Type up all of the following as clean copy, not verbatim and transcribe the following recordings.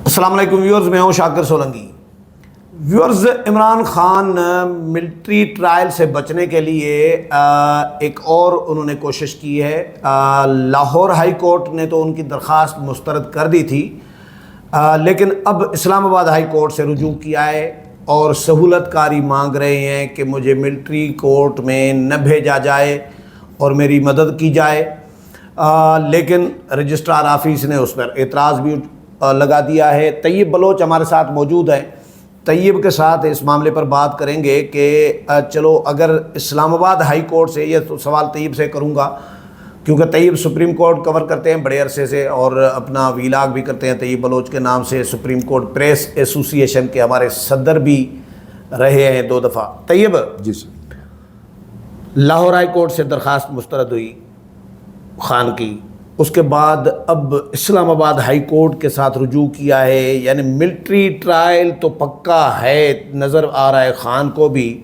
السلام علیکم ویورز، میں ہوں Shakir Solangi. Viewers, Imran Khan military trial سے بچنے کے لیے ایک اور انہوں نے کوشش کی ہے۔ لاہور ہائی کورٹ نے تو ان کی درخواست مسترد کر دی تھی، لیکن اب اسلام آباد ہائی کورٹ سے رجوع کیا ہے اور سہولت کاری مانگ رہے ہیں کہ مجھے ملٹری کورٹ میں نہ بھیجا جائے اور میری مدد کی جائے۔ لیکن رجسٹرار آفس نے اس پر اعتراض بھی لگا دیا ہے۔ طیب بلوچ ہمارے ساتھ موجود ہیں، طیب کے ساتھ اس معاملے پر بات کریں گے کہ چلو اگر اسلام آباد ہائی کورٹ سے، یہ تو سوال طیب سے کروں گا کیونکہ طیب سپریم کورٹ کور کرتے ہیں بڑے عرصے سے اور اپنا ویلاگ بھی کرتے ہیں طیب بلوچ کے نام سے، سپریم کورٹ پریس ایسوسی ایشن کے ہمارے صدر بھی رہے ہیں 2 دفعہ۔ طیب جی سر، لاہور ہائی کورٹ سے درخواست مسترد ہوئی خان کی، اس کے بعد اب اسلام آباد ہائی کورٹ کے ساتھ رجوع کیا ہے، یعنی ملٹری ٹرائل تو پکا ہے، نظر آ رہا ہے خان کو بھی،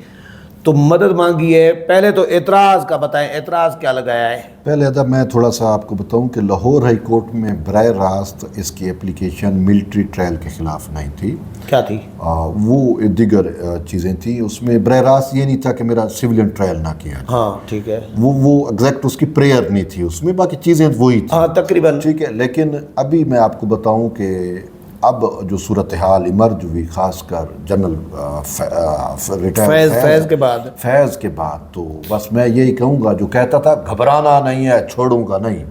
تو مدد مانگی ہے۔ پہلے تو اعتراض کا بتائیں، اعتراض کیا لگایا ہے؟ پہلے ادب میں تھوڑا سا آپ کو بتاؤں کہ لاہور ہائی کورٹ میں براہ راست اس کی اپلیکیشن ملٹری ٹرائل کے خلاف نہیں تھی۔ کیا تھی؟ وہ دیگر چیزیں تھیں، اس میں براہ راست یہ نہیں تھا کہ میرا سویلین ٹرائل نہ کیا جائے۔ ہاں ٹھیک ہے، وہ ایگزیکٹ اس کی پریئر نہیں تھی اس میں، باقی چیزیں وہی تھیں۔ ہاں تقریباً ٹھیک ہے، لیکن ابھی میں آپ کو بتاؤں کہ اب جو صورتحال ایمرج ہوئی، خاص کر جنرل فیض کے بعد تو بس میں یہی کہوں گا، جو کہتا تھا گھبرانا نہیں ہے، چھوڑوں گا نہیں،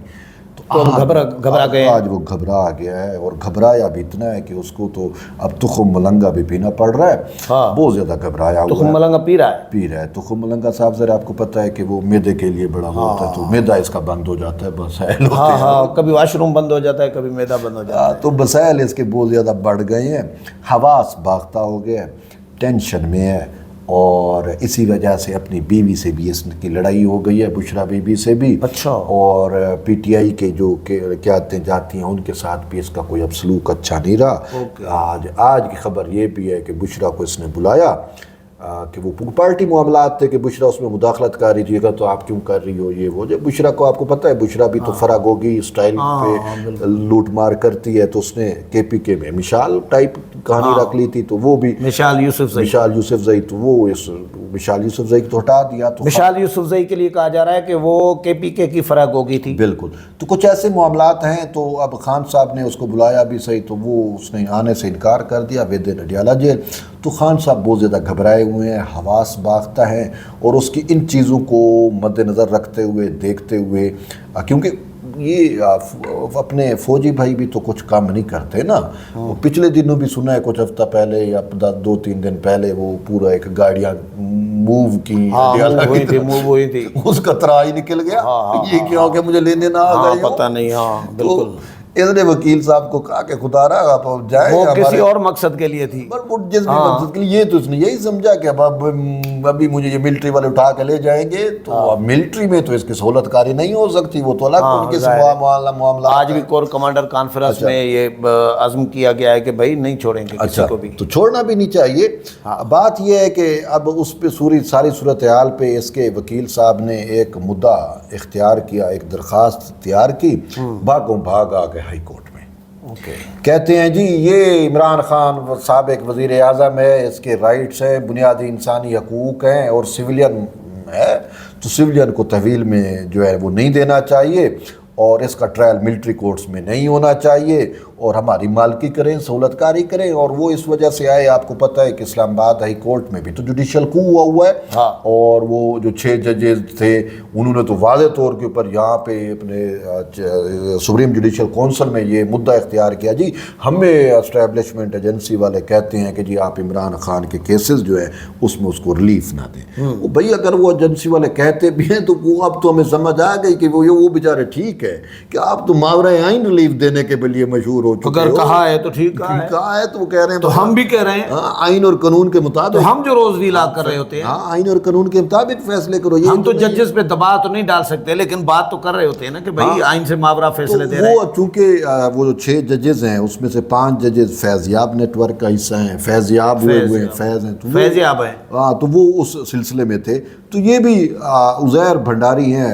تو گھبرا گئے، آج وہ گھبرا گیا ہے، اور گھبرایا بھی اتنا ہے کہ اس کو تو اب تخم ملنگا بھی پینا پڑ رہا ہے۔ بہت زیادہ گھبرایا ہوا ہے، تخم ملنگا پی رہا ہے۔ تخم ملنگا صاحب ذرا آپ کو پتہ ہے کہ وہ میدے کے لیے بڑا ہوتا ہے، تو میدا اس کا بند ہو جاتا ہے، مسائل ہوتے ہیں، کبھی واش روم بند ہو جاتا ہے، کبھی میدا بند ہو جاتا ہے، تو مسائل اس کے بہت زیادہ بڑھ گئے ہیں، حواس باختہ ہو گیا، ٹینشن میں ہے، اور اسی وجہ سے اپنی بیوی سے بھی اس کی لڑائی ہو گئی ہے، بشرا بی بی سے بھی، اچھا، اور پی ٹی آئی کے جو کیا آتے جاتی ہیں ان کے ساتھ بھی اس کا کوئی اب سلوک اچھا نہیں رہا۔ آج کی خبر یہ بھی ہے کہ بشرا کو اس نے بلایا کہ وہ پارٹی معاملات تھے کہ بشرا اس میں مداخلت کر رہی تھی، گا تو آپ کیوں کر رہی ہو یہ وہ۔ جب بشرا کو آپ کو پتہ ہے بشرا بھی تو فراگوگی اسٹائل پہ لوٹ مار کرتی ہے، تو اس نے کے پی کے میں مشال ٹائپ کہانی رکھ لی تھی، تو وہ بھی مشال یوسف زئی، تو وہ اس مشال یوسف زئی کو ہٹا دیا۔ تو مشال یوسف زئی کے لیے کہا جا رہا ہے کہ وہ کے پی کے کی فراگوگی تھی۔ بالکل، تو کچھ ایسے معاملات ہیں، تو اب خان صاحب نے اس کو بلایا بھی صحیح، تو وہ اس نے آنے سے انکار کر دیا، ودے نڈیالہ جیل۔ تو خان صاحب بہت زیادہ گھبرائے ہوئے ہیں، حواس باختہ ہیں، اور اس کی ان چیزوں کو مد نظر رکھتے ہوئے، دیکھتے ہوئے، کیونکہ یہ اپنے فوجی بھائی بھی تو کچھ کام نہیں کرتے نا۔ پچھلے دنوں بھی سنا ہے، کچھ ہفتہ پہلے یا 2-3 دن پہلے، وہ پورا ایک گاڑیاں موو کی، ہوئی تھی، اس کا ترا ہی نکل گیا، یہ کیا ہو گیا مجھے لینے نہ آ گئے، پتہ نہیں۔ ہاں بالکل، اس نے وکیل صاحب کو کہا کہ خدا رہا آپ جائیں، وہ کسی اور مقصد کے لیے تھی، جس بھی مقصد کے لیے، یہ تو اس نے یہی سمجھا کہ اب ابھی مجھے یہ ملٹری والے اٹھا کے لے جائیں گے، تو اب ملٹری میں تو اس کی سہولت کاری نہیں ہو سکتی، وہ تو الگ ان کے معاملہ۔ آج بھی کور کمانڈر کانفرنس میں یہ عزم کیا گیا ہے کہ بھائی نہیں چھوڑیں گے کسی کو بھی، تو چھوڑنا بھی نہیں چاہیے۔ بات یہ ہے کہ اب اس پہ ساری صورتحال پہ اس کے وکیل صاحب نے ایک مدعا اختیار کیا، ایک درخواست تیار کی، بھاگوں بھاگ آ گئے ہائی کورٹ میں۔ کہتے ہیں جی یہ عمران خان سابق وزیر اعظم ہے، اس کے رائٹس ہیں، بنیادی انسانی حقوق ہیں، اور سویلین ہے، تو سویلین کو تحویل میں جو ہے وہ نہیں دینا چاہیے، اور اس کا ٹرائل ملٹری کورٹس میں نہیں ہونا چاہیے، اور ہماری مالکی کریں، سہولت کاری کریں۔ اور وہ اس وجہ سے آئے، آپ کو پتہ ہے کہ اسلام آباد ہائی کورٹ میں بھی تو جوڈیشل کو ہوا ہے، اور وہ جو 6 ججز تھے انہوں نے تو واضح طور کے اوپر یہاں پہ اپنے سپریم جوڈیشل کونسل میں یہ مدعا اختیار کیا، جی ہمیں اسٹیبلشمنٹ ایجنسی والے کہتے ہیں کہ جی آپ عمران خان کے کیسز جو ہے اس میں اس کو ریلیف نہ دیں۔ بھئی اگر وہ ایجنسی والے کہتے بھی ہیں تو وہ اب تو ہمیں سمجھ آ گئی کہ وہ بیچارے ٹھیک ہے کہ آپ تو ماورائے آئین ریلیف دینے کے لیے مشہور ہو چکے اگر کہا ہے تو ٹھیک کہا ہے، تو وہ کہہ رہے ہیں، تو ہم بھی کہہ رہے ہیں آئین اور قانون کے مطابق، ہم جو روز ویلاگ کر رہے ہوتے ہیں، آئین اور قانون کے مطابق فیصلے کرو۔ ہم تو ججز پہ دباؤ تو نہیں ڈال سکتے، لیکن بات تو کر رہے ہوتے ہیں نا کہ بھائی آئین سے ماورا فیصلے دے رہے ہیں۔ وہ چونکہ وہ جو 6 ججز ہیں اس میں سے 5 ججز فیضیاب نیٹ ورک کا حصہ ہیں، فیضیاب ہوئے ہیں، فیضیاب ہیں، تو وہ اس سلسلے میں تھے۔ تو یہ بھی عزیر بھنڈاری ہیں،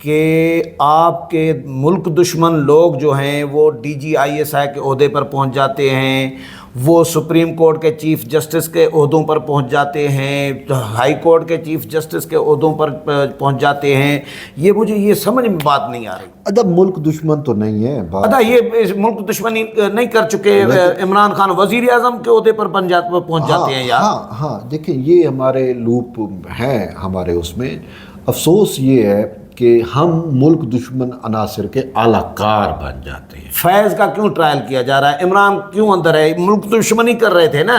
کہ آپ کے ملک دشمن لوگ جو ہیں وہ DGISI کے عہدے پر پہنچ جاتے ہیں، وہ سپریم کورٹ کے چیف جسٹس کے عہدوں پر پہنچ جاتے ہیں، ہائی کورٹ کے چیف جسٹس کے عہدوں پر پہنچ جاتے ہیں، یہ مجھے یہ سمجھ میں بات نہیں آ رہی۔ ادب ملک دشمن تو نہیں ہے ادا یہ ملک دشمنی نہیں کر چکے، عمران خان وزیر اعظم کے عہدے پر پہنچ جاتے ہیں یار۔ ہاں دیکھیں یہ ہمارے لوپ ہیں ہمارے اس میں، افسوس یہ ہے کہ ہم ملک دشمن عناصر کے اعلیٰ کار بن جاتے ہیں۔ فیض کا کیوں ٹرائل کیا جا رہا ہے؟ عمران کیوں اندر ہے؟ ملک دشمنی کر رہے تھے نا،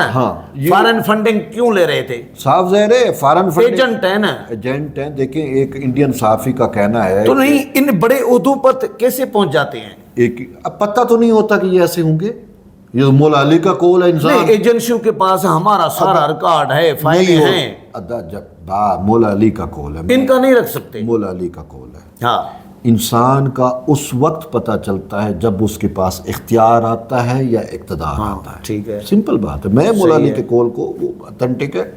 فارن فنڈنگ کیوں لے رہے تھے؟ صاف ظاہر ہے فارن فنڈنگ ایجنٹ ہے نا، ایجنٹ ہیں۔ دیکھیں ایک انڈین صحافی کا کہنا ہے تو نہیں ان بڑے عہدوں پر کیسے پہنچ جاتے ہیں؟ ایک اب پتہ تو نہیں ہوتا کہ یہ ایسے ہوں گے، یہ مولا علی کا قول ہے انسان نہیں، ایجنسیوں کے پاس ہمارا سارا ریکارڈ ہے، فائلیں ہیں، جب مولا علی کا قول ہے، ان کا نہیں رکھ سکتے۔ مولا علی کا قول ہے ہاں، انسان کا اس وقت پتہ چلتا ہے جب اس کے پاس اختیار آتا ہے یا اقتدار آتا ہے۔ ٹھیک ہے، سمپل بات ہے، میں مولا علی کے قول کو وہ اتھینٹک ہے۔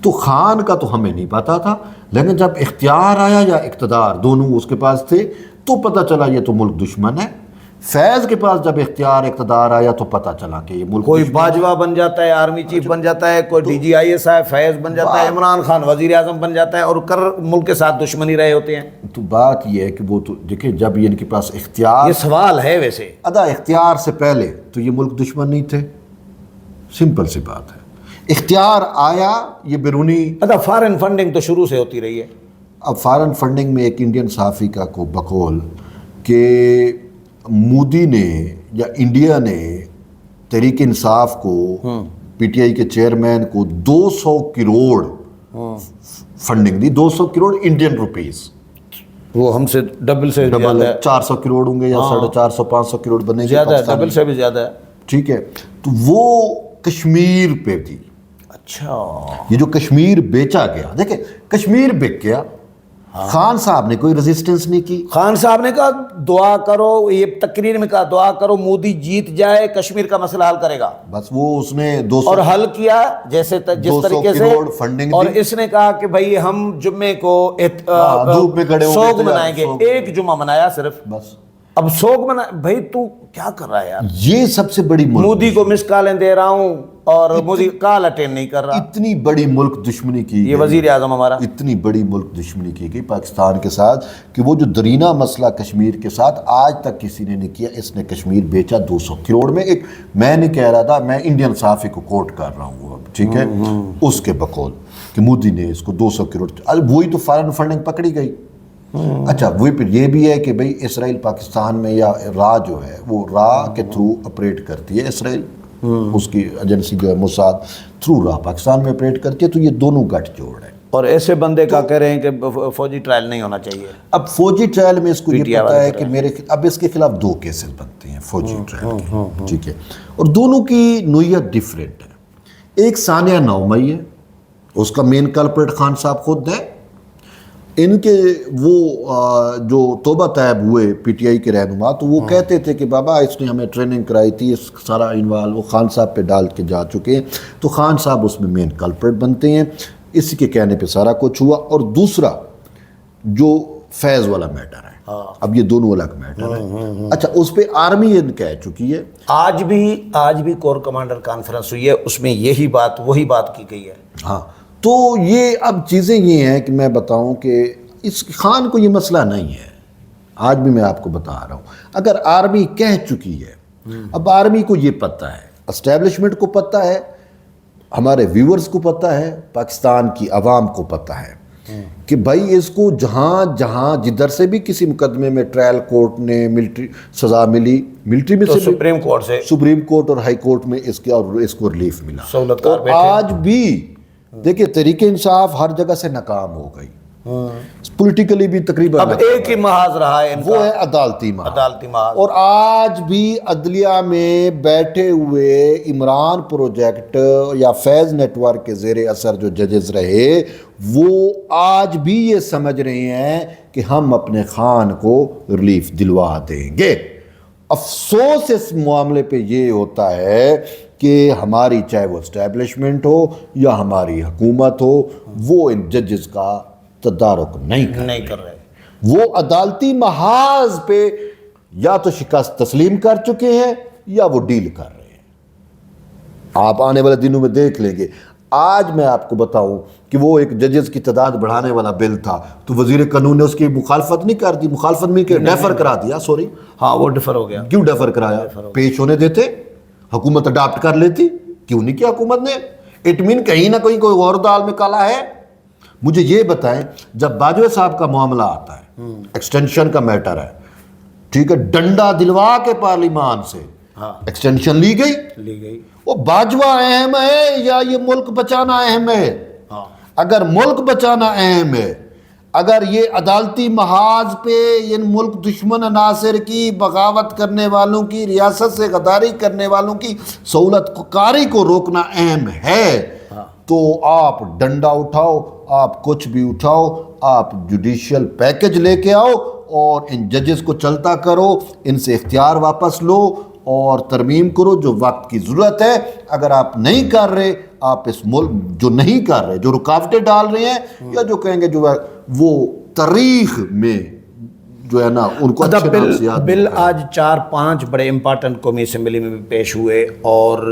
تو خان کا تو ہمیں نہیں پتا تھا، لیکن جب اختیار آیا یا اقتدار دونوں اس کے پاس تھے تو پتہ چلا یہ تو ملک دشمن ہے۔ فیض کے پاس جب اختیار اقتدار آیا تو پتہ چلا کہ یہ ملک کوئی باجوہ بن جاتا ہے، آرمی چیف بن جاتا ہے، کوئی DGISI فیض بن جاتا ہے، عمران خان وزیر اعظم بن جاتا ہے، اور ملک کے ساتھ دشمنی رہے ہوتے ہیں۔ تو بات یہ ہے کہ وہ تو دیکھیں جب ان کے پاس اختیار، یہ سوال ہے ویسے، اختیار سے پہلے تو یہ ملک دشمن نہیں تھے، سمپل سی بات ہے۔ اختیار آیا یہ بیرونی، فارن فنڈنگ تو شروع سے ہوتی رہی ہے۔ اب فارن فنڈنگ میں ایک انڈین صحافی کا کو بقول کہ مودی نے یا انڈیا نے تحریک انصاف کو، PTI کے چیئرمین کو 200 کروڑ فنڈنگ دی، 200 کروڑ انڈین روپیز، وہ ہم سے ڈبل سے ڈبل 400 کروڑ ہوں گے یا 450 500 کروڑ بنے گے، زیادہ ہے، ڈبل سے بھی زیادہ ہے۔ ٹھیک ہے، تو وہ کشمیر پہ دی۔ اچھا، یہ جو کشمیر بیچا گیا، دیکھیں کشمیر بک گیا، خان صاحب نے کوئی ریزسٹنس نہیں کی۔ خان صاحب نے کہا دعا کرو، یہ تقریر میں کہا دعا کرو مودی جیت جائے، کشمیر کا مسئلہ حل کرے گا، بس وہ اس نے 200 اور حل کیا جس طریقے سے، اور اس نے کہا کہ بھائی ہم جمعے کو دھوپ میں کھڑے ہو سوگ منائیں گے، ایک جمعہ منایا صرف، بس۔ اب سوگ منا، بھائی تو کیا کر رہا ہے یار؟ یہ سب سے بڑی مودی کو مس کالیں دے رہا ہوں اور مودی کال اٹینڈ نہیں کر رہا۔ اتنی بڑی ملک دشمنی کی، یہ وزیر اعظم ہمارا، اتنی بڑی ملک دشمنی کی گئی پاکستان کے ساتھ کہ وہ جو درینہ مسئلہ کشمیر کے ساتھ آج تک کسی نے نہیں کیا۔ اس نے کشمیر بیچا 200 کروڑ میں۔ ایک میں نہیں کہہ رہا تھا، میں انڈین صحافی کو کوٹ کر رہا ہوں اب، ٹھیک ہے، اس کے بقول کہ مودی نے اس کو 200 کروڑ، وہی تو فارن فنڈنگ پکڑی گئی۔ اچھا وہی پھر یہ بھی ہے کہ بھئی اسرائیل پاکستان میں یا را جو ہے وہ را کے تھرو اپریٹ کرتی ہے، اسرائیل اس کی ایجنسی جو ہے موساد تھرو را پاکستان میں اپریٹ کرتی ہے، تو یہ دونوں گٹھ جوڑ ہے۔ اور ایسے بندے کا کہہ رہے ہیں کہ فوجی ٹرائل نہیں ہونا چاہیے۔ اب فوجی ٹرائل میں اس کو یہ پتا ہے کہ اب اس کے خلاف 2 کیسز بنتے ہیں فوجی ٹرائل کے، ٹھیک ہے، اور دونوں کی نوعیت ڈیفرنٹ ہے۔ ایک ثانیہ نومئی ہے، اس کا مین کلپریٹ خان صاحب خود ہے۔ ان کے وہ جو توبہ طیب ہوئے PTI کے رہنما، تو وہ کہتے تھے کہ بابا اس نے ہمیں ٹریننگ کرائی تھی، اس سارا انوالو وہ خان صاحب پہ ڈال کے جا چکے ہیں، تو خان صاحب اس میں مین کلپریٹ بنتے ہیں۔ اسی کے کہنے پہ سارا کچھ ہوا۔ اور دوسرا جو فیض والا میٹر ہے، اب یہ دونوں الگ میٹر ہے۔ اچھا اس پہ آرمی ان کہہ چکی ہے، آج بھی کور کمانڈر کانفرنس ہوئی ہے، اس میں وہی بات کی گئی ہے۔ ہاں تو یہ اب چیزیں یہ ہیں کہ میں بتاؤں کہ اس خان کو یہ مسئلہ نہیں ہے، آج بھی میں آپ کو بتا رہا ہوں۔ اگر آرمی کہہ چکی ہے، اب آرمی کو یہ پتہ ہے، اسٹیبلشمنٹ کو پتہ ہے، ہمارے ویورز کو پتہ ہے، پاکستان کی عوام کو پتہ ہے کہ بھائی اس کو جہاں جدھر سے بھی کسی مقدمے میں ٹرائل کورٹ نے ملٹری سزا ملی، ملٹری میں سے سپریم کورٹ اور ہائی کورٹ میں اس کو ریلیف ملا، اور آج بھی دیکھیں تحریک انصاف ہر جگہ سے ناکام ہو گئی، پولیٹیکلی بھی تقریباً اب ایک ہی محاذ رہا ہے، وہ ہے عدالتی محاذ۔ اور آج بھی عدلیہ میں بیٹھے ہوئے عمران پروجیکٹ یا فیض نیٹ ورک کے زیر اثر جو ججز رہے، وہ آج بھی یہ سمجھ رہے ہیں کہ ہم اپنے خان کو ریلیف دلوا دیں گے۔ افسوس اس معاملے پہ یہ ہوتا ہے کہ ہماری چاہے وہ اسٹیبلشمنٹ ہو یا ہماری حکومت ہو، وہ ان ججز کا تدارک نہیں کر رہے۔ وہ عدالتی محاذ پہ یا تو شکست تسلیم کر چکے ہیں یا وہ ڈیل کر رہے ہیں۔ آپ آنے والے دنوں میں دیکھ لیں گے۔ آج میں آپ کو بتاؤں کہ وہ ایک ججز کی تعداد بڑھانے والا بل تھا تو وزیر قانون نے اس کی مخالفت نہیں کر دی، مخالفت میں کہ ڈیفر کرا دیا، سوری ہاں وہ ڈیفر ہو گیا۔ کیوں ڈیفر کرایا؟ پیش ہونے دیتے، حکومت اڈاپٹ کر لیتی، کیوں نہیں کیا حکومت نے؟ اٹ مین کہیں نہ کہیں کوئی اور دال میں کالا ہے۔ مجھے یہ بتائیں، جب باجوہ صاحب کا معاملہ آتا ہے، ایکسٹینشن کا میٹر ہے، ٹھیک ہے، ڈنڈا دلوا کے پارلیمان سے ایکسٹینشن لی گئی، وہ باجوہ اہم ہے یا یہ ملک بچانا اہم ہے؟ اگر ملک بچانا اہم ہے، اگر یہ عدالتی محاذ پہ ان ملک دشمن عناصر کی، بغاوت کرنے والوں کی، ریاست سے غداری کرنے والوں کی سہولت کاری کو روکنا اہم ہے، تو آپ ڈنڈا اٹھاؤ، آپ کچھ بھی اٹھاؤ، آپ جوڈیشل پیکج لے کے آؤ اور ان ججز کو چلتا کرو، ان سے اختیار واپس لو اور ترمیم کرو جو وقت کی ضرورت ہے۔ اگر آپ نہیں کر رہے، آپ اس ملک جو نہیں کر رہے، جو رکاوٹیں ڈال رہے ہیں یا جو کہیں گے جو ہے وہ تاریخ میں جو ہے نا ان کو اچھے نام سے یاد بل آج 4-5 بڑے امپارٹنٹ قومی اسمبلی میں بھی پیش ہوئے اور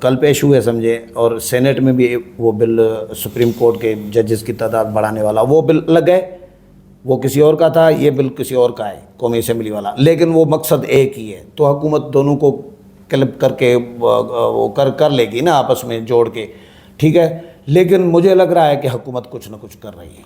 کل پیش ہوئے سمجھے، اور سینٹ میں بھی وہ بل سپریم کورٹ کے ججز کی تعداد بڑھانے والا وہ بل لگ گئے، وہ کسی اور کا تھا، یہ بل کسی اور کا ہے قومی اسمبلی والا، لیکن وہ مقصد ایک ہی ہے، تو حکومت دونوں کو کلپ کر کے وہ کر لے گی نا آپس میں جوڑ کے، ٹھیک ہے، لیکن مجھے لگ رہا ہے کہ حکومت کچھ نہ کچھ کر رہی ہے۔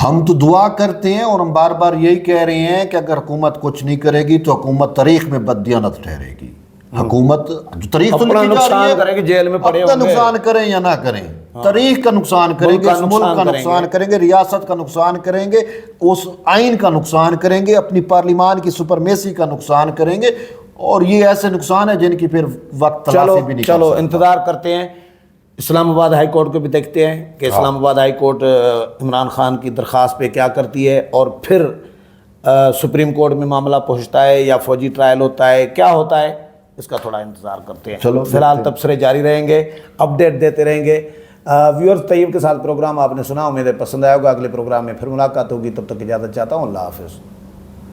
ہم تو دعا کرتے ہیں اور ہم بار بار یہی کہہ رہے ہیں کہ اگر حکومت کچھ نہیں کرے گی تو حکومت تاریخ میں بددیانت ٹھہرے گی۔ حکومت جو تاریخ تو اپنا لکھی جا رہی نقصان کریں گے، جیل میں پڑے اپنا ہوں گے، نقصان کریں یا نہ کریں، تاریخ کا نقصان کریں گے، اس ملک کا نقصان کریں گے، ریاست کا نقصان کریں گے، اس آئین کا نقصان کریں گے، اپنی پارلیمان کی سپرمیسی کا نقصان کریں گے، اور یہ ایسے نقصان ہے جن کی پھر وقت تلافی بھی نہیں کر چلو سکتا۔ انتظار کرتے ہیں، اسلام آباد ہائی کورٹ کو بھی دیکھتے ہیں کہ اسلام آباد ہائی کورٹ عمران خان کی درخواست پہ کیا کرتی ہے، اور پھر سپریم کورٹ میں معاملہ پہنچتا ہے یا فوجی ٹرائل ہوتا ہے، کیا ہوتا ہے، اس کا تھوڑا انتظار کرتے ہیں۔ چلو فی الحال تبصرے جاری رہیں گے، اپڈیٹ دیتے رہیں گے۔ ویورز، طیب کے ساتھ پروگرام آپ نے سنا، امید ہے پسند آئے ہوگا۔ اگلے پروگرام میں پھر ملاقات ہوگی، تب تک اجازت چاہتا ہوں، اللہ حافظ۔